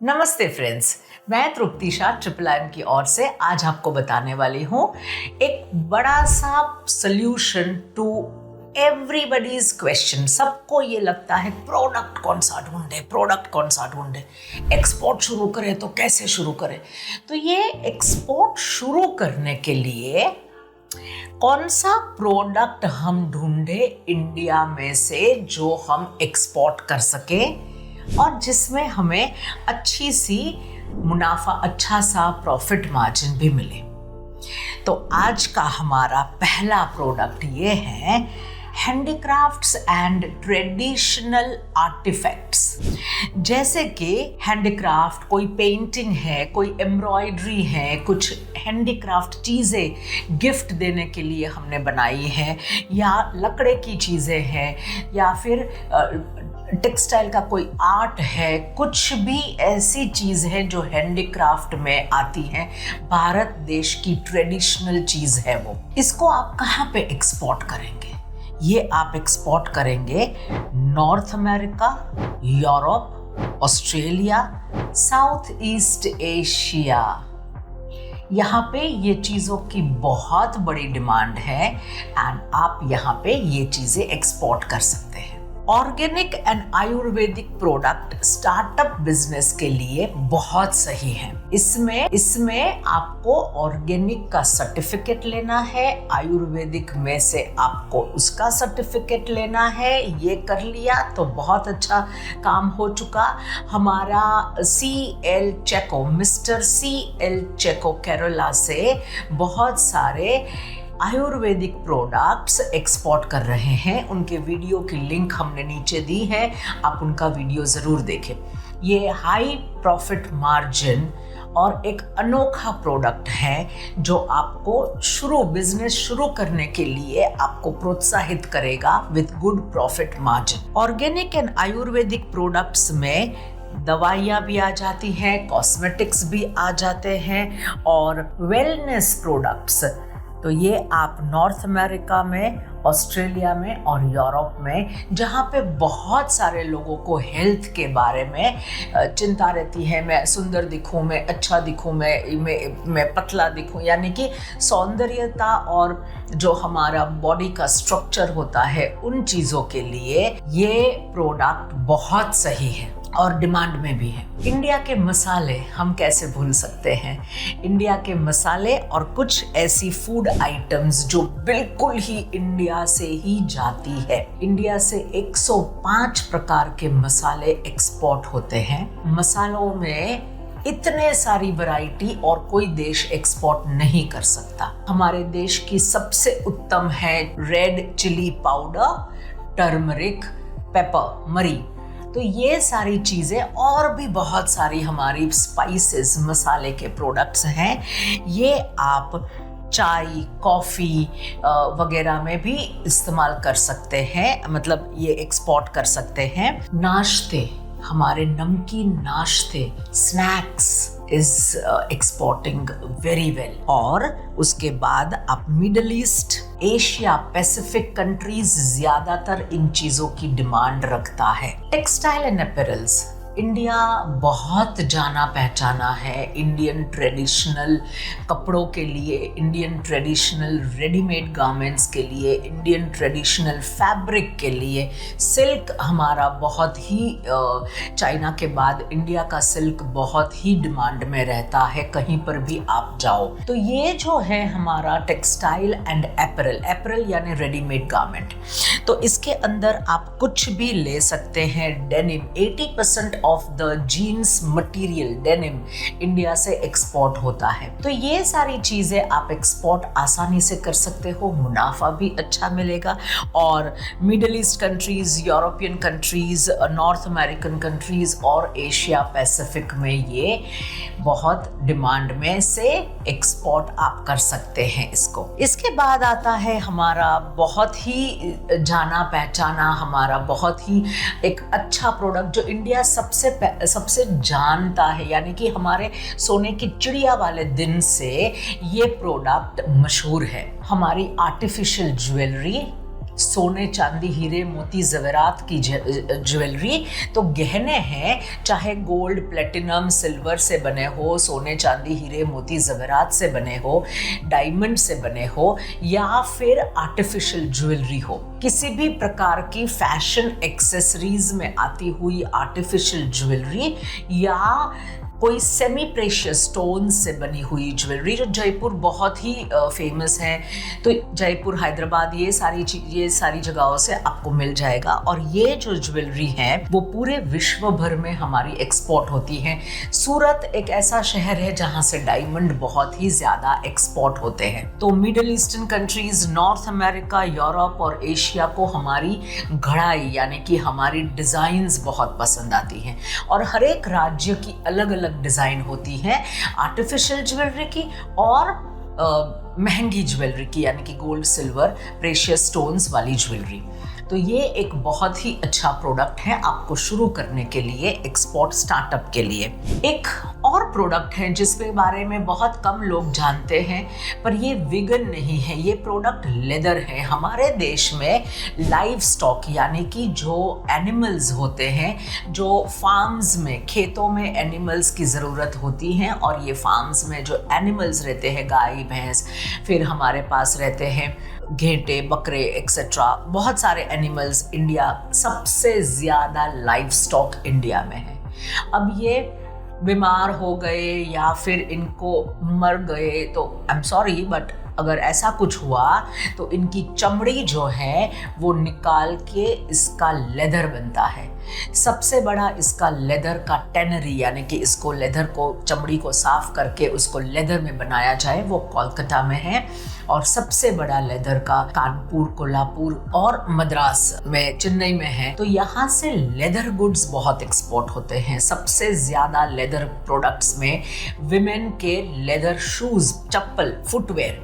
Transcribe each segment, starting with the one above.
नमस्ते फ्रेंड्स, मैं तृप्ति Shah triple IM की ओर से आज आपको बताने वाली हूँ एक बड़ा सा सल्यूशन टू एवरीबडीज क्वेश्चन। सबको ये लगता है प्रोडक्ट कौन सा ढूंढे, एक्सपोर्ट शुरू करें तो कैसे शुरू करें। तो ये एक्सपोर्ट शुरू करने के लिए कौन सा प्रोडक्ट हम ढूंढे इंडिया में से जो हम एक्सपोर्ट कर सकें और जिसमें हमें अच्छी सी मुनाफा, अच्छा सा प्रॉफिट मार्जिन भी मिले। तो आज का हमारा पहला प्रोडक्ट ये है हैंडीक्राफ्ट्स एंड ट्रेडिशनल आर्टिफैक्ट्स। जैसे कि हैंडीक्राफ्ट, कोई पेंटिंग है, कोई एम्ब्रॉयडरी है, कुछ हैंडीक्राफ्ट चीज़ें गिफ्ट देने के लिए हमने बनाई है, या लकड़े की चीज़ें हैं, या फिर टेक्सटाइल का कोई आर्ट है, कुछ भी ऐसी चीज़ है जो हैंडीक्राफ्ट में आती है। भारत देश की ट्रेडिशनल चीज़ है वो। इसको आप कहाँ पे एक्सपोर्ट करेंगे? ये आप एक्सपोर्ट करेंगे north America, Europe, Australia, south east Asia. यहाँ पे ये चीज़ों की बहुत बड़ी डिमांड है एंड आप यहाँ पे ये चीज़ें एक्सपोर्ट कर सकते हैं। Organic and Ayurvedic product startup business के लिए बहुत सही है। इसमें आपको ऑर्गेनिक का सर्टिफिकेट लेना है, आयुर्वेदिक में से आपको उसका सर्टिफिकेट लेना है। ये कर लिया तो बहुत अच्छा काम हो चुका। हमारा मिस्टर CL चेको केरला से बहुत सारे आयुर्वेदिक प्रोडक्ट्स एक्सपोर्ट कर रहे हैं। उनके वीडियो की लिंक हमने नीचे दी है, आप उनका वीडियो ज़रूर देखें। ये हाई प्रॉफिट मार्जिन और एक अनोखा प्रोडक्ट है जो आपको बिजनेस शुरू करने के लिए आपको प्रोत्साहित करेगा with good profit margin. Organic and Ayurvedic products में दवाइयाँ भी आ जाती हैं, कॉस्मेटिक्स भी आ जाते हैं और वेलनेस प्रोडक्ट्स। तो ये आप नॉर्थ अमेरिका में, ऑस्ट्रेलिया में और यूरोप में, जहाँ पे बहुत सारे लोगों को हेल्थ के बारे में चिंता रहती है, मैं सुंदर दिखूँ, मैं अच्छा दिखूँ, मैं पतला दिखूँ, यानी कि सौंदर्यता और जो हमारा बॉडी का स्ट्रक्चर होता है उन चीज़ों के लिए ये प्रोडक्ट बहुत सही है और डिमांड में भी है। इंडिया के मसाले हम कैसे भूल सकते हैं? इंडिया के मसाले और कुछ ऐसी फूड आइटम्स जो बिल्कुल ही इंडिया से ही जाती है। इंडिया से 105 प्रकार के मसाले एक्सपोर्ट होते हैं। मसालों में इतने सारी वैरायटी और कोई देश एक्सपोर्ट नहीं कर सकता। हमारे देश की सबसे उत्तम है red chilli powder, turmeric, pepper, मरी। तो ये सारी चीज़ें और भी बहुत सारी हमारी स्पाइसेस, मसाले के प्रोडक्ट्स हैं। ये आप चाय, कॉफ़ी वगैरह में भी इस्तेमाल कर सकते हैं, मतलब ये एक्सपोर्ट कर सकते हैं। नाश्ते, हमारे नमकीन नाश्ते, snacks is exporting very well. और उसके बाद आप middle east, Asia, Pacific countries ज़्यादातर इन चीज़ों की डिमांड रखता है। टेक्सटाइल एंड अपैरल्स, इंडिया बहुत जाना पहचाना है इंडियन ट्रेडिशनल कपड़ों के लिए, इंडियन ट्रेडिशनल रेडीमेड गारमेंट्स के लिए, इंडियन ट्रेडिशनल फैब्रिक के लिए। सिल्क हमारा बहुत ही चाइना के बाद इंडिया का सिल्क बहुत ही डिमांड में रहता है, कहीं पर भी आप जाओ। तो ये जो है हमारा टेक्सटाइल एंड एपरल यानी रेडीमेड गारमेंट। तो इसके अंदर आप कुछ भी ले सकते हैं। Denim, 80% of the jeans material denim India से एक्सपोर्ट होता है। तो ये सारी चीज़ें आप एक्सपोर्ट आसानी से कर सकते हो, मुनाफा भी अच्छा मिलेगा। और middle east countries, European countries, north American countries और एशिया पैसिफिक में ये बहुत डिमांड में से एक्सपोर्ट आप कर सकते हैं इसको। इसके बाद आता है हमारा बहुत ही जाना पहचाना, हमारा बहुत ही एक अच्छा प्रोडक्ट जो इंडिया सबसे जानता है, यानी कि हमारे सोने की चिड़िया वाले दिन से ये प्रोडक्ट मशहूर है। हमारी आर्टिफिशियल ज्वेलरी सोने चांदी हीरे मोती जवेरात की ज्वेलरी। तो गहने हैं, चाहे गोल्ड प्लेटिनम सिल्वर से बने हो, सोने चांदी हीरे मोती जवेरात से बने हो, डायमंड से बने हो, या फिर आर्टिफिशियल ज्वेलरी हो, किसी भी प्रकार की फैशन एक्सेसरीज में आती हुई आर्टिफिशियल ज्वेलरी, या कोई सेमी प्रेशियस स्टोन से बनी हुई ज्वेलरी, जो जयपुर बहुत ही फेमस है। तो जयपुर, हैदराबाद, ये सारी जगहों से आपको मिल जाएगा। और ये जो ज्वेलरी है वो पूरे विश्व भर में हमारी एक्सपोर्ट होती है। सूरत एक ऐसा शहर है जहाँ से डायमंड बहुत ही ज़्यादा एक्सपोर्ट होते हैं। तो middle eastern countries, north America, Europe और एशिया को हमारी घड़ाई यानी कि हमारी डिज़ाइंस बहुत पसंद आती हैं। और हर एक राज्य की अलग अलग डिजाइन होती है आर्टिफिशियल ज्वेलरी की और महंगी ज्वेलरी की, यानी कि गोल्ड सिल्वर प्रेशियस स्टोन्स वाली ज्वेलरी। तो ये एक बहुत ही अच्छा प्रोडक्ट है आपको शुरू करने के लिए, एक्सपोर्ट स्टार्टअप के लिए। एक और प्रोडक्ट है जिसके बारे में बहुत कम लोग जानते हैं, पर ये विगन नहीं है, ये प्रोडक्ट लेदर है। हमारे देश में लाइव स्टॉक यानी कि जो एनिमल्स होते हैं, जो फार्म्स में, खेतों में एनिमल्स की ज़रूरत होती है, और ये फार्म्स में जो एनिमल्स रहते हैं, गाय भैंस, फिर हमारे पास रहते हैं घेंटे, बकरे एक्सेट्रा, बहुत सारे एनिमल्स। इंडिया सबसे ज़्यादा लाइव स्टॉक इंडिया में है। अब ये बीमार हो गए या फिर इनको मर गए तो आई एम सॉरी, बट अगर ऐसा कुछ हुआ तो इनकी चमड़ी जो है वो निकाल के इसका लेदर बनता है। सबसे बड़ा इसका लेदर का टैनरी यानी कि इसको लेदर को, चमड़ी को साफ करके उसको लेदर में बनाया जाए, वो कोलकाता में है। और सबसे बड़ा लेदर का कानपुर, कोल्हापुर और मद्रास में, चेन्नई में है। तो यहाँ से लेदर गुड्स बहुत एक्सपोर्ट होते हैं। सबसे ज़्यादा लेदर प्रोडक्ट्स में विमेन के लेदर शूज़, चप्पल, फुटवेयर,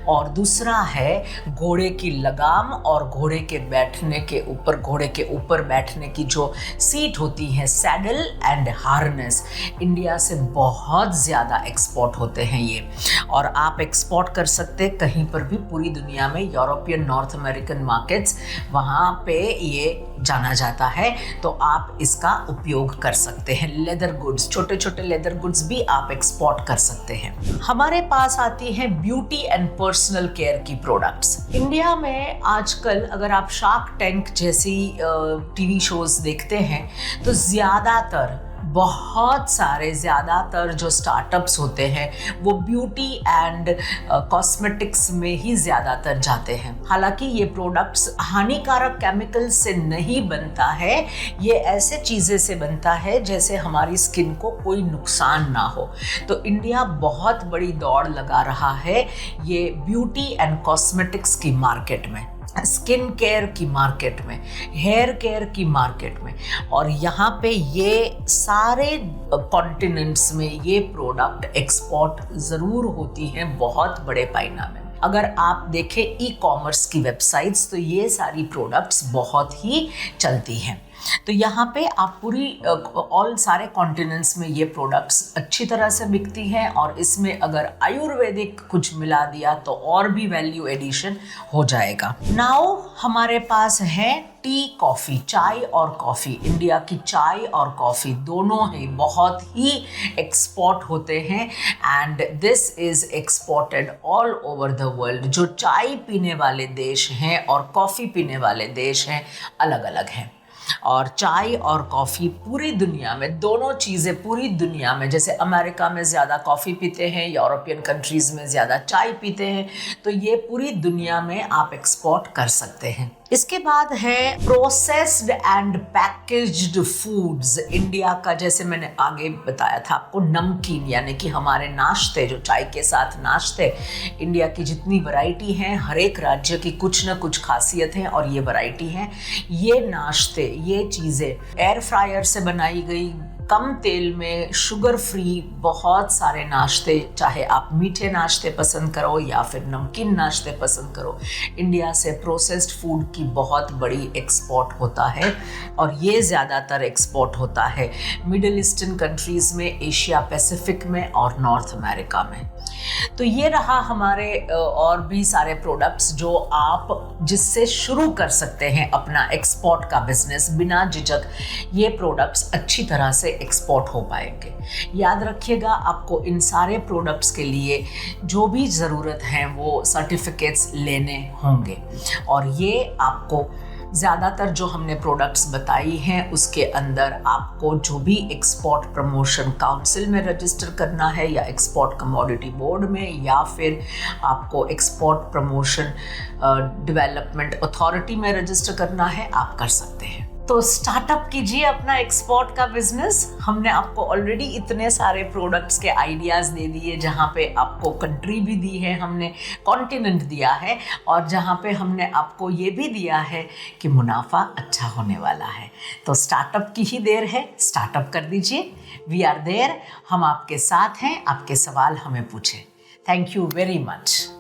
और दूसरा है घोड़े की लगाम और घोड़े के ऊपर बैठने की जो सीट होती है, सैडल एंड हार्नेस, इंडिया से बहुत ज़्यादा एक्सपोर्ट होते हैं ये। और आप एक्सपोर्ट कर सकते कहीं पर भी पूरी दुनिया में, यूरोपियन, नॉर्थ अमेरिकन मार्केट्स, वहाँ पे ये जाना जाता है। तो आप इसका उपयोग कर सकते हैं। लेदर गुड्स, छोटे छोटे लेदर गुड्स भी आप एक्सपोर्ट कर सकते हैं। हमारे पास आती हैं ब्यूटी एंड पर्सनल केयर की प्रोडक्ट्स। इंडिया में आजकल अगर आप शार्क टैंक जैसी टीवी शोज देखते हैं तो ज़्यादातर जो स्टार्टअप्स होते हैं वो ब्यूटी एंड कॉस्मेटिक्स में ही ज़्यादातर जाते हैं। हालांकि ये प्रोडक्ट्स हानिकारक केमिकल से नहीं बनता है, ये ऐसे चीज़ें से बनता है जैसे हमारी स्किन को कोई नुकसान ना हो। तो इंडिया बहुत बड़ी दौड़ लगा रहा है ये ब्यूटी एंड कॉस्मेटिक्स की मार्केट में, स्किन केयर की मार्केट में, हेयर केयर की मार्केट में। और यहाँ पे ये सारे कॉन्टिनेंट्स में ये प्रोडक्ट एक्सपोर्ट ज़रूर होती हैं बहुत बड़े पैमाने में। अगर आप देखें ई कॉमर्स की वेबसाइट्स तो ये सारी प्रोडक्ट्स बहुत ही चलती हैं। तो यहाँ पे आप सारे कॉन्टिनेंट्स में ये प्रोडक्ट्स अच्छी तरह से बिकती हैं। और इसमें अगर आयुर्वेदिक कुछ मिला दिया तो और भी वैल्यू एडिशन हो जाएगा। नाउ हमारे पास है टी, कॉफ़ी, चाय और कॉफ़ी। इंडिया की चाय और कॉफ़ी दोनों ही बहुत ही एक्सपोर्ट होते हैं and this is exported all over the world. जो चाय पीने वाले देश हैं और कॉफ़ी पीने वाले देश हैं अलग अलग हैं। और चाय और कॉफ़ी पूरी दुनिया में, दोनों चीज़ें पूरी दुनिया में, जैसे अमेरिका में ज़्यादा कॉफ़ी पीते हैं, यूरोपियन कंट्रीज़ में ज़्यादा चाय पीते हैं, तो ये पूरी दुनिया में आप एक्सपोर्ट कर सकते हैं। इसके बाद है processed and packaged foods. India का, जैसे मैंने आगे बताया था आपको, नमकीन यानी कि हमारे नाश्ते, जो चाय के साथ नाश्ते, इंडिया की जितनी वैरायटी हैं, हर एक राज्य की कुछ ना कुछ खासियत है और ये वैरायटी हैं। ये नाश्ते, ये चीज़ें एयर फ्रायर से बनाई गई कम तेल में शुगर फ्री बहुत सारे नाश्ते, चाहे आप मीठे नाश्ते पसंद करो या फिर नमकीन नाश्ते पसंद करो, इंडिया से प्रोसेस्ड फूड की बहुत बड़ी एक्सपोर्ट होता है और ये ज़्यादातर एक्सपोर्ट होता है मिडिल ईस्टर्न कंट्रीज़ में, एशिया पैसिफिक में और नॉर्थ अमेरिका में। तो ये रहा हमारे और भी सारे प्रोडक्ट्स जो आप जिससे शुरू कर सकते हैं अपना एक्सपोर्ट का बिजनेस। बिना झिझक ये प्रोडक्ट्स अच्छी तरह से एक्सपोर्ट हो पाएंगे। याद रखिएगा, आपको इन सारे प्रोडक्ट्स के लिए जो भी ज़रूरत है वो सर्टिफिकेट्स लेने होंगे और ये आपको ज़्यादातर जो हमने प्रोडक्ट्स बताई हैं उसके अंदर आपको जो भी एक्सपोर्ट प्रमोशन काउंसिल में रजिस्टर करना है या एक्सपोर्ट कमोडिटी बोर्ड में या फिर आपको एक्सपोर्ट प्रमोशन डेवलपमेंट अथॉरिटी में रजिस्टर करना है, आप कर सकते हैं। तो स्टार्टअप कीजिए अपना एक्सपोर्ट का बिजनेस। हमने आपको ऑलरेडी इतने सारे प्रोडक्ट्स के आइडियाज़ दे दिए, जहाँ पे आपको कंट्री भी दी है, हमने कॉन्टिनेंट दिया है और जहाँ पे हमने आपको ये भी दिया है कि मुनाफा अच्छा होने वाला है। तो स्टार्टअप की ही देर है, स्टार्टअप कर दीजिए। वी आर देयर, हम आपके साथ हैं, आपके सवाल हमें पूछें। Thank you very much.